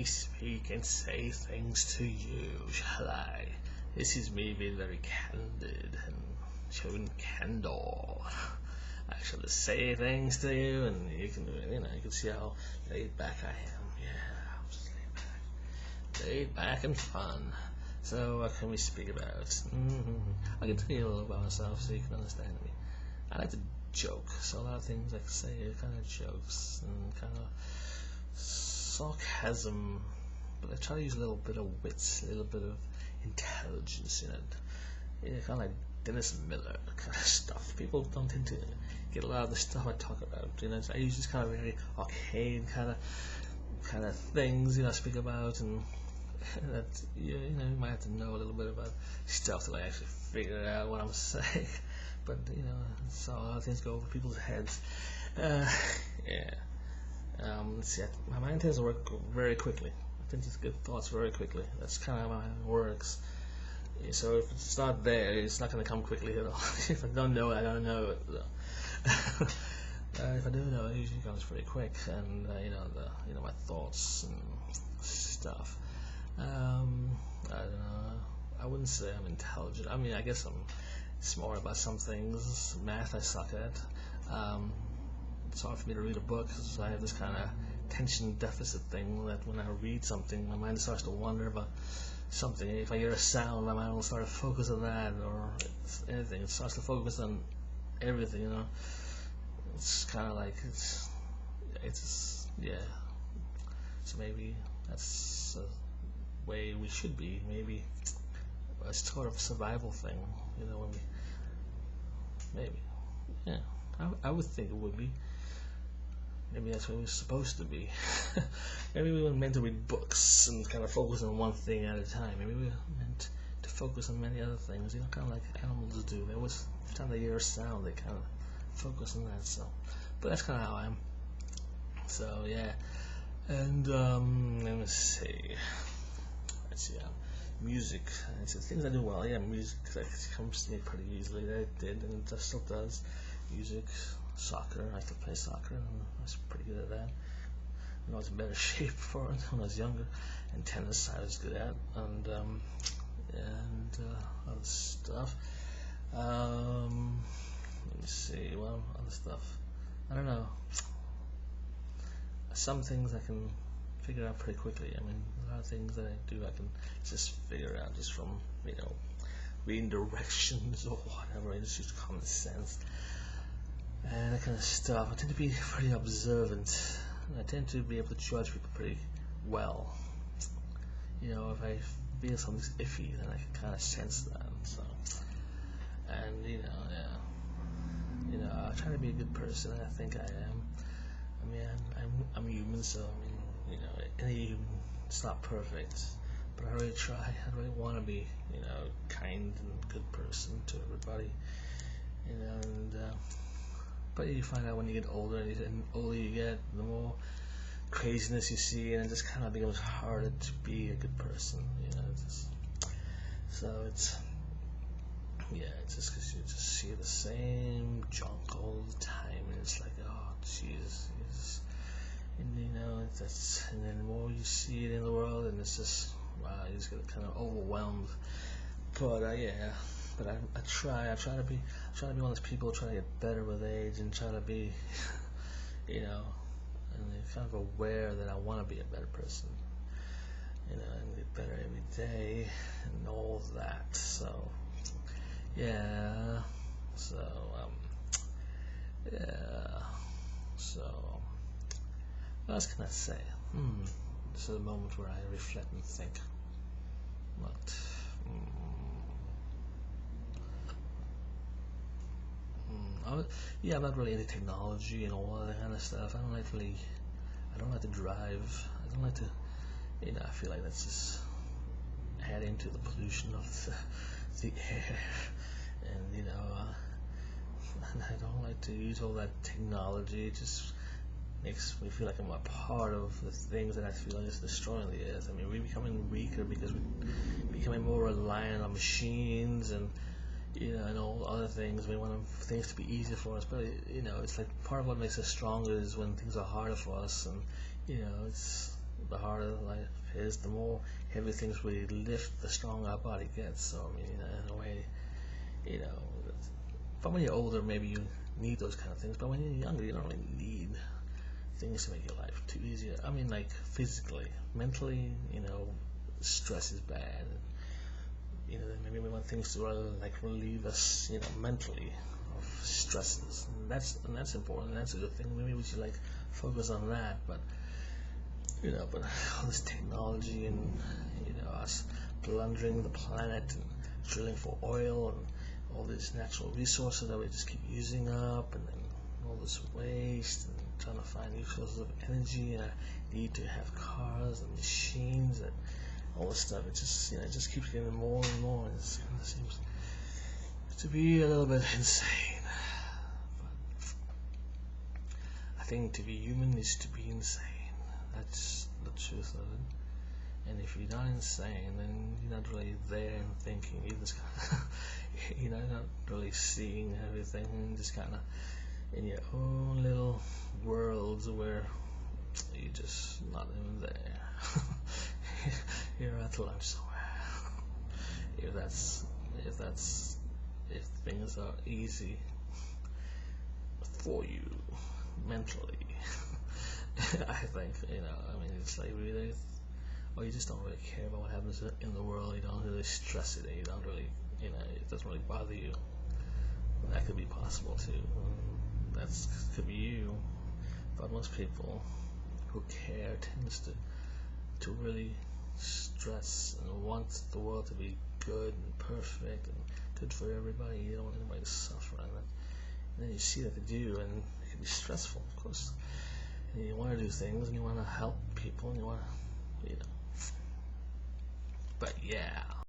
me speak and say things to you, shall I? This is me being very candid and showing candor. I shall just say things to you, and you can see how laid back I am. Yeah, I'm just laid back and fun. So what can we speak about? I can tell you a little about myself so you can understand me. I like to joke, so a lot of things I say are kind of jokes and kind of sarcasm, but I try to use a little bit of wits, a little bit of intelligence in it. Yeah, kind of like Dennis Miller kind of stuff. People don't tend to get a lot of the stuff I talk about. I use this kind of very arcane kind of things. I speak about, and that you might have to know a little bit about stuff to actually figure out what I'm saying. But so a lot of things go over people's heads. Yeah. Let's see. My mind tends to work very quickly. I tend to get thoughts very quickly. That's kind of how it works. So if it's not there, it's not going to come quickly at all. If I don't know it, I don't know it. If I do know it, usually comes pretty quick, and my thoughts and stuff. I don't know. I wouldn't say I'm intelligent. I mean, I guess I'm smart about some things. Math I suck at. It's hard for me to read a book because I have this kind of attention deficit thing that when I read something, my mind starts to wander about something. If I hear a sound, my mind will start to focus on that, or anything. It starts to focus on everything. It's kind of like it's yeah. So maybe that's the way we should be. Maybe it's sort of a survival thing. When we maybe yeah. I would think it would be. Maybe that's what we're supposed to be. Maybe we weren't meant to read books and kind of focus on one thing at a time. Maybe we were meant to focus on many other things, kind of like animals do. Every time they hear a sound, they kind of focus on that. So, but that's kind of how I am. So yeah, and let me see. Let's see. Music. It's the things I do well. Yeah, music comes to me pretty easily. That did, and it still does. Music, soccer. I could play soccer, and I was pretty good at that. I was in better shape for it when I was younger. And tennis, I was good at, and other stuff. Let me see. Well, other stuff. I don't know. Some things I can figure out pretty quickly. I mean, a lot of things that I do, I can just figure out just from reading directions or whatever. I just use common sense and that kind of stuff. I tend to be pretty observant. I tend to be able to judge people pretty well. If I feel something's iffy, then I can kind of sense that. So, and I try to be a good person, and I think I am. I mean, I'm human, so I mean, any human, it's not perfect, but I really try. I really want to be, kind and good person to everybody, but you find out when you get older, and the older you get, the more craziness you see, and it just kind of becomes harder to be a good person, so it's just because you just see the same junk all the time, and it's like, oh, jeez, and then the more you see it in the world, and it's just, wow, you just get kind of overwhelmed. But I try to be one of those people who try to get better with age, and try to be, and kind of aware that I want to be a better person, and get better every day, and all of that. So, yeah. So, what else can I say? This is a moment where I reflect and think. What? I'm not really into technology and all that kind of stuff. I don't like to drive. I don't like to, I feel like that's just adding to the pollution of the air. And, I don't like to use all that technology. It just makes me feel like I'm a part of the things that I feel like is destroying the earth. I mean, we're becoming weaker because we're becoming more reliant on machines and and all other things. We want things to be easier for us, but it's like part of what makes us stronger is when things are harder for us, and the harder life is, the more heavy things we lift, the stronger our body gets. So I mean, in a way, you know, but when you're older, maybe you need those kind of things. But when you're younger, you don't really need things to make your life too easy. I mean, like physically, mentally, stress is bad. Maybe we want things to like relieve us, mentally of stresses. And that's important. That's a good thing. Maybe we should like focus on that. But all this technology and us plundering the planet and drilling for oil and all these natural resources that we just keep using up, and then all this waste and trying to find new sources of energy, and I need to have cars and machines and all this stuff. It just keeps getting more and more, and it kind of seems to be a little bit insane. But I think to be human is to be insane. That's the truth of it. And if you're not insane, then you're not really there and thinking. You're just kind of, you're not really seeing everything. You're just kind of in your own little worlds where you're just not even there. You're at lunch somewhere. If things are easy for you mentally, I think, it's like really, or you just don't really care about what happens in the world. You don't really stress it. You don't really, it doesn't really bother you. That could be possible too. That could be you. But most people who care tends to really stress and want the world to be good and perfect and good for everybody. You don't want anybody to suffer. And then you see that they do, and it can be stressful, of course. And you want to do things, and you want to help people, and you want to, But yeah.